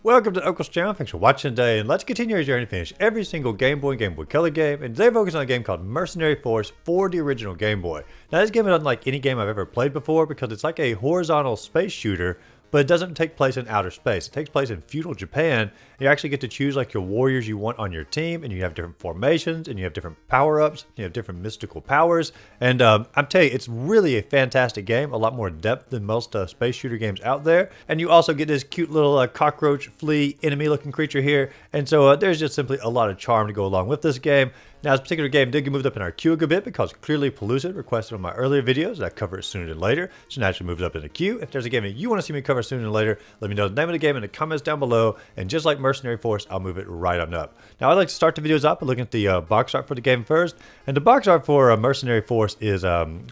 Welcome to Uncle's channel. Thanks for watching today, and let's continue our journey to finish every single Game Boy and Game Boy Color game. And today we're focusing on a game called Mercenary Force for the original Game Boy. Now this game is unlike any game I've ever played before because it's like a horizontal space shooter, but it doesn't take place in outer space. It takes place in feudal Japan. You actually get to choose like your warriors you want on your team, and you have different formations, and you have different power-ups, you have different mystical powers. And I'm telling you, it's really a fantastic game, a lot more depth than most space shooter games out there. And you also get this cute little cockroach, flea, enemy-looking creature here. And so there's just simply a lot of charm to go along with this game. Now, this particular game did get moved up in our queue a good bit because Clearly Pellucid requested on my earlier videos that I cover it sooner than later. So naturally moved up in the queue. If there's a game that you want to see me cover sooner than later, let me know the name of the game in the comments down below. And just like Mercenary Force, I'll move it right on up. Now, I'd like to start the videos up by looking at the box art for the game first. And the box art for Mercenary Force is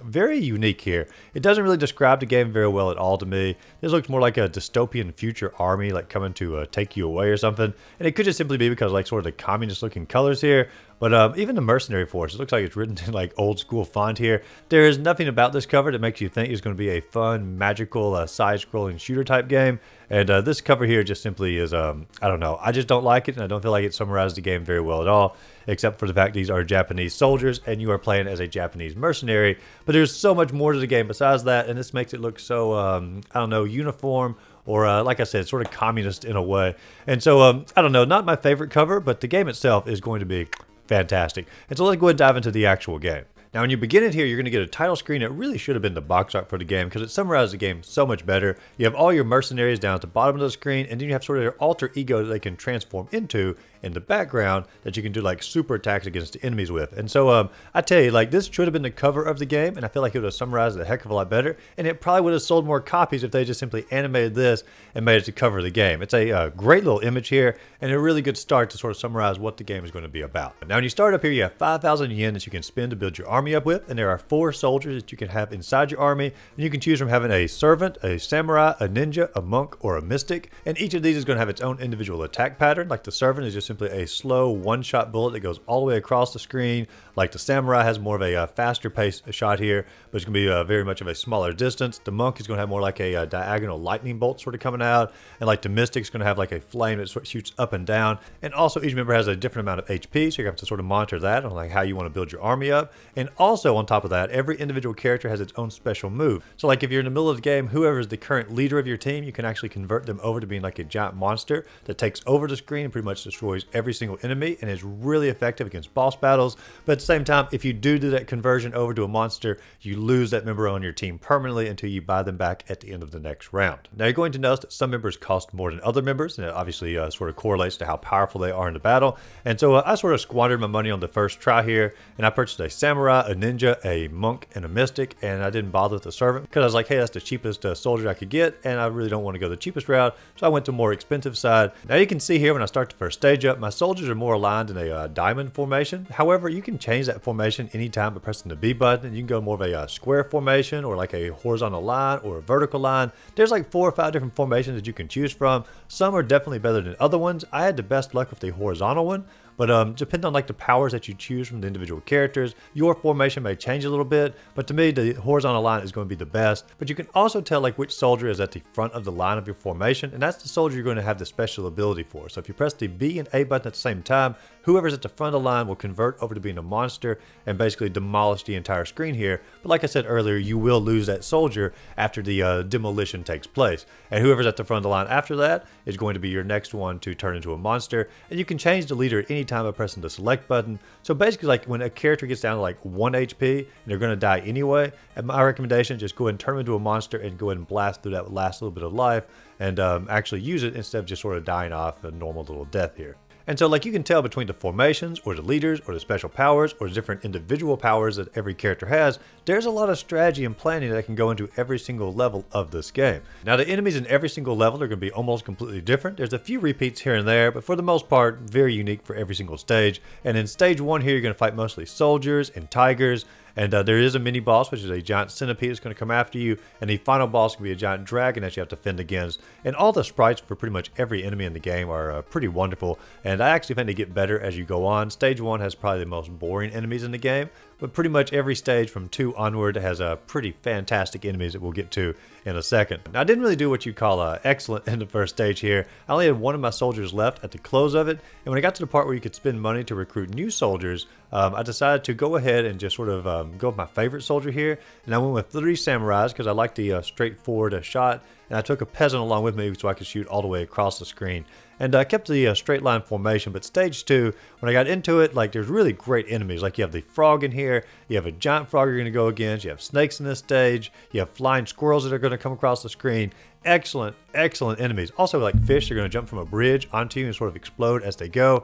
very unique here. It doesn't really describe the game very well at all to me. This looks more like a dystopian future army like coming to take you away or something. And it could just simply be because like sort of the communist looking colors here. But even the Mercenary Force, it looks like it's written in like old school font here. There is nothing about this cover that makes you think it's going to be a fun, magical, side-scrolling shooter type game. And this cover here just simply is, I don't know. I just don't like it, and I don't feel like it summarizes the game very well at all, except for the fact these are Japanese soldiers, and you are playing as a Japanese mercenary. But there's so much more to the game besides that, and this makes it look so, I don't know, uniform, or like I said, sort of communist in a way. And so, I don't know, not my favorite cover, but the game itself is going to be fantastic. And so let's go ahead and dive into the actual game. Now, when you begin it here, you're going to get a title screen. It really should have been the box art for the game because it summarizes the game so much better. You have all your mercenaries down at the bottom of the screen, and then you have sort of their alter ego that they can transform into in the background that you can do like super attacks against the enemies with. And so I tell you, like, this should have been the cover of the game, and I feel like it would have summarized it a heck of a lot better, and it probably would have sold more copies if they just simply animated this and made it to cover the game. It's a great little image here, and a really good start to sort of summarize what the game is going to be about. Now, when you start up here, you have 5,000 yen that you can spend to build your army up with, and there are 4 soldiers that you can have inside your army, and you can choose from having a servant, a samurai, a ninja, a monk, or a mystic, and each of these is going to have its own individual attack pattern. Like the servant is just simply a slow one-shot bullet that goes all the way across the screen. Like the samurai has more of a faster pace shot here, but it's going to be very much of a smaller distance. The monk is going to have more like a diagonal lightning bolt sort of coming out, and like the mystic is going to have like a flame that sort of shoots up and down. And also each member has a different amount of HP, so you have to sort of monitor that on like how you want to build your army up. And also on top of that, every individual character has its own special move. So like if you're in the middle of the game, whoever is the current leader of your team, you can actually convert them over to being like a giant monster that takes over the screen and pretty much destroys every single enemy and is really effective against boss battles. But at the same time, if you do that conversion over to a monster, you lose that member on your team permanently until you buy them back at the end of the next round. Now you're going to notice that some members cost more than other members, and it obviously sort of correlates to how powerful they are in the battle. And so I sort of squandered my money on the first try here, and I purchased a samurai, a ninja, a monk, and a mystic, and I didn't bother with the servant because I was like, hey, that's the cheapest soldier I could get, and I really don't want to go the cheapest route, so I went to a more expensive side. Now you can see here when I start the first stage up, my soldiers are more aligned in a diamond formation. However, you can change that formation anytime by pressing the B button, and you can go more of a square formation or like a horizontal line or a vertical line. There's like 4 or 5 different formations that you can choose from. Some are definitely better than other ones. I had the best luck with the horizontal one. But depending on like the powers that you choose from the individual characters, your formation may change a little bit. But to me, the horizontal line is going to be the best. But you can also tell like which soldier is at the front of the line of your formation, and that's the soldier you're going to have the special ability for. So if you press the B and A button at the same time, whoever's at the front of the line will convert over to being a monster and basically demolish the entire screen here. But like I said earlier, you will lose that soldier after the demolition takes place. And whoever's at the front of the line after that is going to be your next one to turn into a monster. And you can change the leader at any time by pressing the select button. So basically, like when a character gets down to like 1 HP and they're going to die anyway, and my recommendation, just go ahead and turn them into a monster and go ahead and blast through that last little bit of life and actually use it instead of just sort of dying off a normal little death here. And so like you can tell between the formations or the leaders or the special powers or the different individual powers that every character has, there's a lot of strategy and planning that can go into every single level of this game. Now the enemies in every single level are going to be almost completely different. There's a few repeats here and there, but for the most part, very unique for every single stage. And in stage 1 here, you're going to fight mostly soldiers and tigers. And there is a mini boss, which is a giant centipede that's going to come after you. And the final boss can be a giant dragon that you have to fend against. And all the sprites for pretty much every enemy in the game are pretty wonderful. And I actually think they get better as you go on. Stage 1 has probably the most boring enemies in the game. but pretty much every stage from 2 onward has pretty fantastic enemies that we'll get to in a second. Now, I didn't really do what you call excellent in the first stage here. I only had one of my soldiers left at the close of it, and when I got to the part where you could spend money to recruit new soldiers, I decided to go ahead and just sort of go with my favorite soldier here, and I went with 3 samurais because I like the straightforward shot, and I took a peasant along with me so I could shoot all the way across the screen. And I kept the straight line formation, but stage 2, when I got into it, like there's really great enemies. Like you have the frog in here, you have a giant frog you're going to go against, you have snakes in this stage, you have flying squirrels that are going to come across the screen. Excellent, excellent enemies. Also like fish, they're going to jump from a bridge onto you and sort of explode as they go.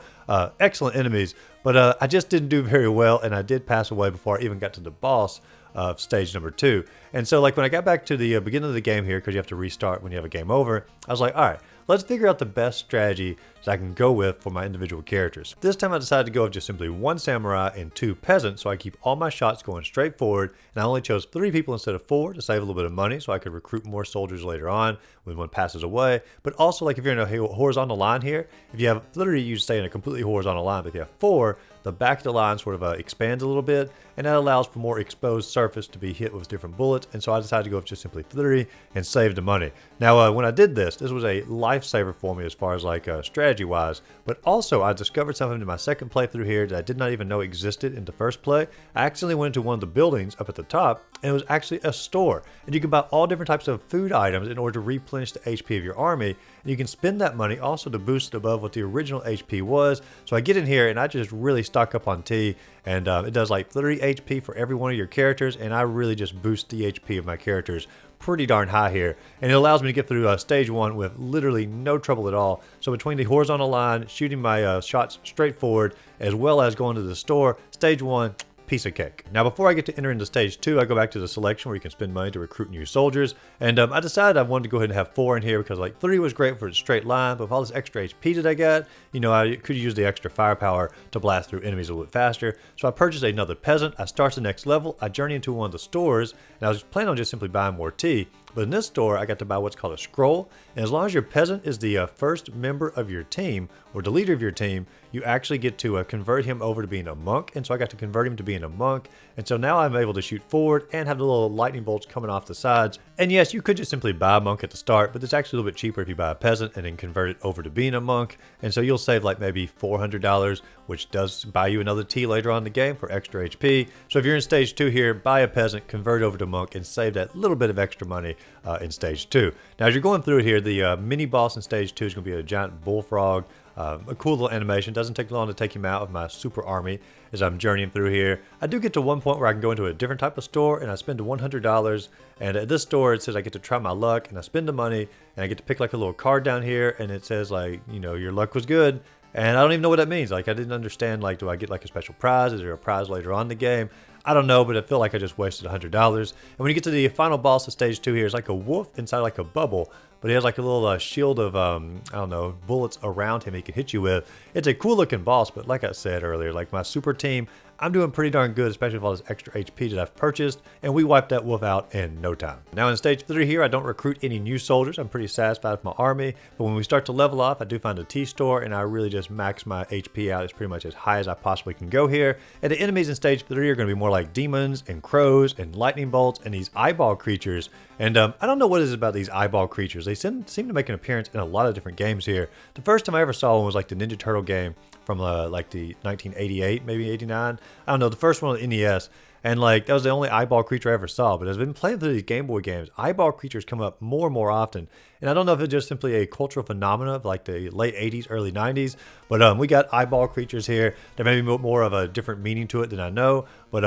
Excellent enemies, but I just didn't do very well, and I did pass away before I even got to the boss of stage number 2. And so like when I got back to the beginning of the game here, because you have to restart when you have a game over, I was like, all right, let's figure out the best strategy that I can go with for my individual characters. This time I decided to go with just simply 1 samurai and 2 peasants, so I keep all my shots going straight forward, and I only chose 3 people instead of 4 to save a little bit of money so I could recruit more soldiers later on when one passes away. But also, like if you're in a horizontal line here, if you have 3, you stay in a completely horizontal line, but if you have 4, the back of the line sort of expands a little bit, and that allows for more exposed surface to be hit with different bullets, and so I decided to go with just simply 3 and save the money. Now, when I did this was a lifesaver for me as far as like strategy-wise, but also I discovered something in my second playthrough here that I did not even know existed in the first play. I accidentally went into one of the buildings up at the top, and it was actually a store, and you can buy all different types of food items in order to replenish the HP of your army, and you can spend that money also to boost it above what the original HP was. So I get in here and I just really stock up on tea, and it does like 30 HP for every one of your characters, and I really just boost the HP of my characters pretty darn high here, and it allows me to get through stage 1 with literally no trouble at all. So between the horizontal line, shooting my shots straight forward, as well as going to the store, stage 1, piece of cake. Now, before I get to enter into stage 2, I go back to the selection where you can spend money to recruit new soldiers, and I decided I wanted to go ahead and have 4 in here because like 3 was great for a straight line, but with all this extra HP that I got, you know, I could use the extra firepower to blast through enemies a little bit faster. So I purchased another peasant, I start the next level, I journey into one of the stores, and I was planning on just simply buying more tea. But in this store, I got to buy what's called a scroll, and as long as your peasant is the first member of your team, or the leader of your team, you actually get to convert him over to being a monk, and so I got to convert him to being a monk, and so now I'm able to shoot forward and have the little lightning bolts coming off the sides. And yes, you could just simply buy a monk at the start, but it's actually a little bit cheaper if you buy a peasant and then convert it over to being a monk, and so you'll save like maybe $400, which does buy you another tea later on in the game for extra HP. So if you're in stage 2 here, buy a peasant, convert over to monk, and save that little bit of extra money in stage 2. Now, as you're going through it here, the mini boss in stage 2 is going to be a giant bullfrog. A cool little animation. Doesn't take long to take him out of my super army as I'm journeying through here. I do get to one point where I can go into a different type of store and I spend $100, and at this store it says I get to try my luck, and I spend the money and I get to pick like a little card down here, and it says like, you know, your luck was good. And I don't even know what that means. Like, I didn't understand, like, do I get like a special prize? Is there a prize later on in the game? I don't know, but I feel like I just wasted $100. And when you get to the final boss of stage 2 here, it's like a wolf inside like a bubble, but he has like a little shield of, I don't know, bullets around him he can hit you with. It's a cool looking boss, but like I said earlier, like my super team, I'm doing pretty darn good, especially with all this extra HP that I've purchased, and we wiped that wolf out in no time. Now in stage 3 here, I don't recruit any new soldiers. I'm pretty satisfied with my army, but when we start to level off, I do find a tea store, and I really just max my HP out. It's pretty much as high as I possibly can go here. And the enemies in stage 3 are going to be more like demons and crows and lightning bolts and these eyeball creatures. And I don't know what it is about these eyeball creatures. They seem to make an appearance in a lot of different games here. The first time I ever saw one was like the Ninja Turtle game from like the 1988, maybe 89. I don't know, the first one on the NES. And like, that was the only eyeball creature I ever saw. But as I've been playing through these Game Boy games, eyeball creatures come up more and more often. And I don't know if it's just simply a cultural phenomenon of like the late 80s, early 90s. But we got eyeball creatures here. There may be more of a different meaning to it than I know. But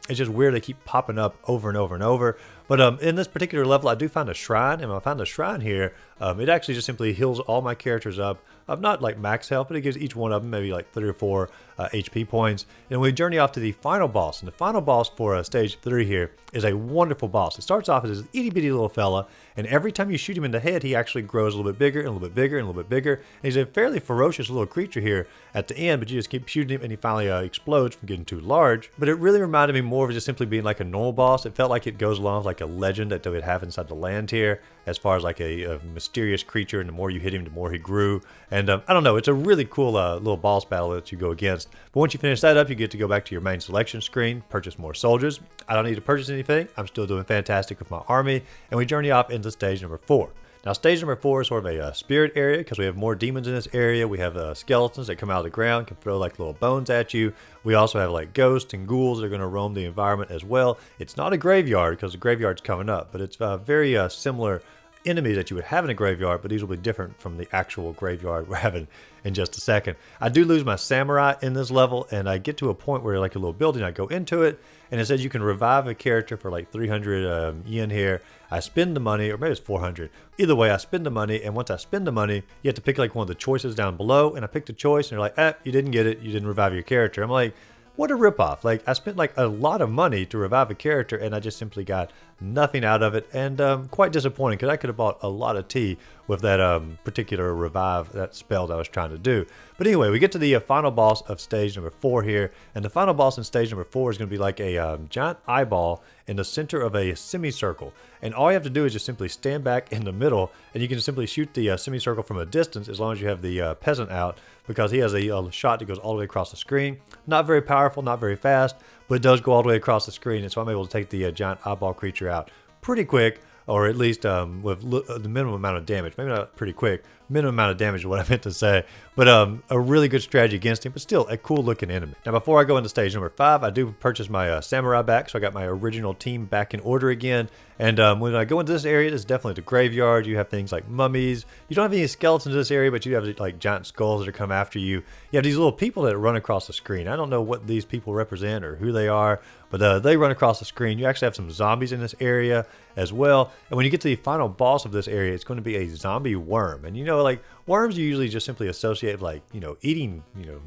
it's just weird they keep popping up over and over and over. But in this particular level, I do find a shrine. And when I found a shrine here, it actually just simply heals all my characters up. Not like max health, but it gives each one of them maybe like 3 or 4 HP points. And we journey off to the final boss. And the final boss for stage 3 here is a wonderful boss. It starts off as this itty bitty little fella, And every time you shoot him in the head, he actually grows a little bit bigger and a little bit bigger and a little bit bigger. And he's a fairly ferocious little creature here at the end, but you just keep shooting him and he finally explodes from getting too large. But it really reminded me more of just simply being like a normal boss. It felt like it goes along with like a legend that they would have inside the land here, as far as like a mysterious creature, and the more you hit him, the more he grew. And I don't know, it's a really cool little boss battle that you go against. But once you finish that up, you get to go back to your main selection screen, purchase more soldiers. I don't need to purchase anything. I'm still doing fantastic with my army, and we journey off into stage number 4. Now, stage number 4 is sort of a spirit area because we have more demons in this area. We have skeletons that come out of the ground, can throw like little bones at you. We also have like ghosts and ghouls that are going to roam the environment as well. It's not a graveyard because the graveyard's coming up, but it's very similar enemies that you would have in a graveyard, but these will be different from the actual graveyard we're having in just a second. I do lose my samurai in this level, and I get to a point where like a little building, I go into it, and it says you can revive a character for like 300 yen here. I spend the money, or maybe it's 400. Either way, I spend the money, and once I spend the money, you have to pick like one of the choices down below, and I picked a choice, and they're like, you didn't get it, you didn't revive your character. I'm like, what a ripoff. Like, I spent like a lot of money to revive a character, and I just simply got nothing out of it, and quite disappointing because I could have bought a lot of tea with that particular revive, that spell that I was trying to do. But anyway, we get to the final boss of stage number 4 here, and the final boss in stage number 4 is going to be like a giant eyeball in the center of a semicircle, and all you have to do is just simply stand back in the middle, and you can just simply shoot the semicircle from a distance as long as you have the peasant out, because he has a shot that goes all the way across the screen. Not very powerful, not very fast, but it does go all the way across the screen, and so I'm able to take the giant eyeball creature out pretty quick, or at least with the minimum amount of damage. Maybe not pretty quick. Minimum amount of damage is what I meant to say. But a really good strategy against him, but still a cool looking enemy. Now, before I go into stage number 5, I do purchase my samurai back, so I got my original team back in order again. And when I go into this area, it's definitely the graveyard. You have things like mummies. You don't have any skeletons in this area, but you have like giant skulls that are come after you. You have these little people that run across the screen. I don't know what these people represent or who they are, but they run across the screen. You actually have some zombies in this area as well. And when you get to the final boss of this area, it's going to be a zombie worm. And you know, like worms you usually just simply associate with like, eating,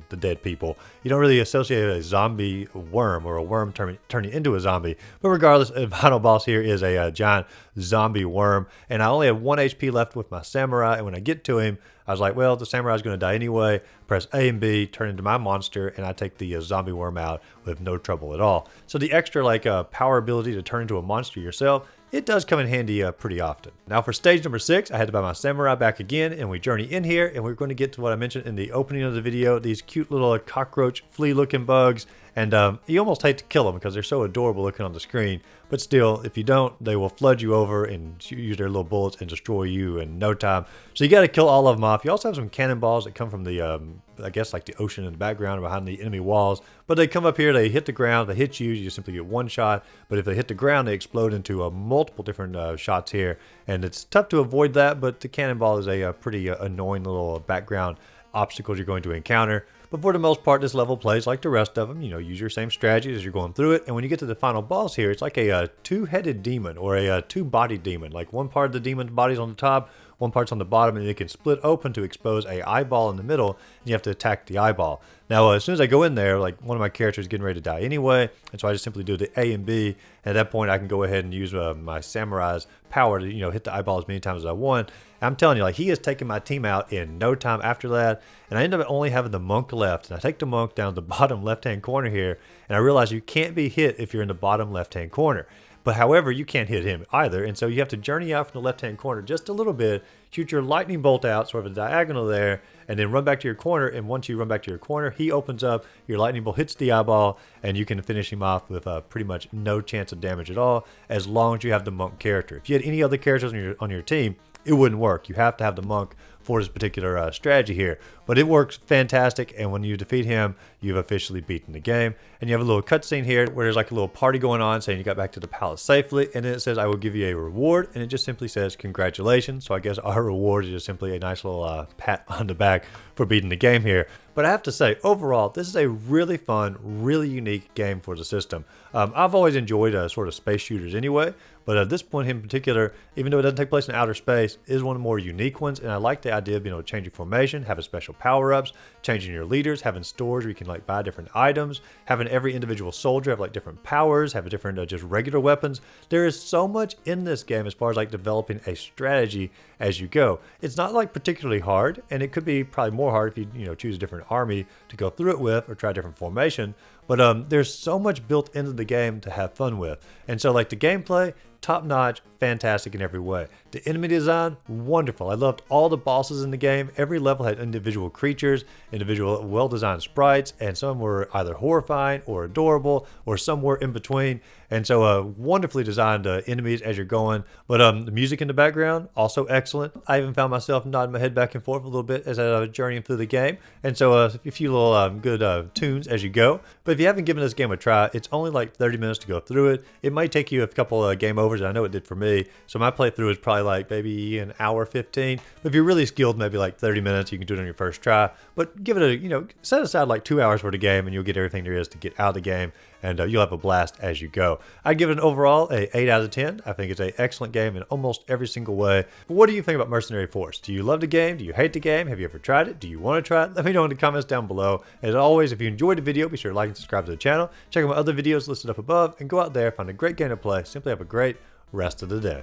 the dead people. You don't really associate a zombie worm or a worm turning into a zombie. But regardless, the final boss here is a giant zombie worm. And I only have 1 HP left with my samurai. And when I get to him, I was like, well, the samurai's going to die anyway. Press A and B, turn into my monster, and I take the zombie worm out with no trouble at all. So the extra power ability to turn into a monster yourself, it does come in handy pretty often. Now for stage number 6, I had to buy my samurai back again, and we journey in here, and we're going to get to what I mentioned in the opening of the video, these cute little cockroach flea looking bugs. And you almost hate to kill them because they're so adorable looking on the screen. But still, if you don't, they will flood you over and use their little bullets and destroy you in no time. So you got to kill all of them off. You also have some cannonballs that come from the, I guess like the ocean in the background or behind the enemy walls. But they come up here, they hit the ground, they hit you, you just simply get one shot. But if they hit the ground, they explode into multiple different shots here. And it's tough to avoid that, but the cannonball is a pretty annoying little background obstacles you're going to encounter. But for the most part, this level plays like the rest of them. Use your same strategy as you're going through it. And when you get to the final boss here, it's like a two-headed demon or a two-bodied demon. Like one part of the demon's body's on the top, one part's on the bottom, and it can split open to expose a eyeball in the middle, and you have to attack the eyeball. Now, as soon as I go in there, like one of my characters is getting ready to die anyway, and so I just simply do the A and B, and at that point I can go ahead and use my samurai's power to, hit the eyeball as many times as I want. And I'm telling you, like, he has taken my team out in no time after that, and I end up only having the monk left, and I take the monk down to the bottom left-hand corner here, and I realize you can't be hit if you're in the bottom left-hand corner. But however, you can't hit him either, and so you have to journey out from the left-hand corner just a little bit, shoot your lightning bolt out, sort of a diagonal there, and then run back to your corner, and once you run back to your corner, he opens up, your lightning bolt hits the eyeball, and you can finish him off with pretty much no chance of damage at all, as long as you have the monk character. If you had any other characters on your team, it wouldn't work. You have to have the monk for this particular strategy here. But it works fantastic, and when you defeat him, you've officially beaten the game. And you have a little cutscene here where there's like a little party going on saying you got back to the palace safely, and then it says, I will give you a reward, and it just simply says, congratulations. So I guess our reward is just simply a nice little pat on the back for beating the game here. But I have to say, overall, this is a really fun, really unique game for the system. I've always enjoyed sort of space shooters anyway, but this one in particular, even though it doesn't take place in outer space, is one of the more unique ones, and I like the idea of being able to change your formation, having special power-ups, changing your leaders, having stores where you can like buy different items, having every individual soldier have like different powers, have different just regular weapons. There is so much in this game as far as like developing a strategy as you go. It's not like particularly hard, and it could be probably more hard if you choose a different army to go through it with or try a different formation. But there's so much built into the game to have fun with. And so like the gameplay, top notch, fantastic in every way. The enemy design, wonderful. I loved all the bosses in the game. Every level had individual creatures, individual well-designed sprites, and some were either horrifying or adorable or somewhere in between. And so wonderfully designed enemies as you're going. But the music in the background, also excellent. I even found myself nodding my head back and forth a little bit as I was journeying through the game. And so a few little good tunes as you go. But if you haven't given this game a try, it's only like 30 minutes to go through it. It might take you a couple game overs, and I know it did for me. So my playthrough is probably like maybe an hour 15. But if you're really skilled, maybe like 30 minutes, you can do it on your first try. But give it a, set aside like 2 hours for the game, and you'll get everything there is to get out of the game. And you'll have a blast as you go. I'd give it an overall a 8 out of 10. I think it's an excellent game in almost every single way. But what do you think about Mercenary Force? Do you love the game? Do you hate the game? Have you ever tried it? Do you want to try it? Let me know in the comments down below. As always, if you enjoyed the video, be sure to like and subscribe to the channel. Check out my other videos listed up above, and go out there, find a great game to play. Simply have a great rest of the day.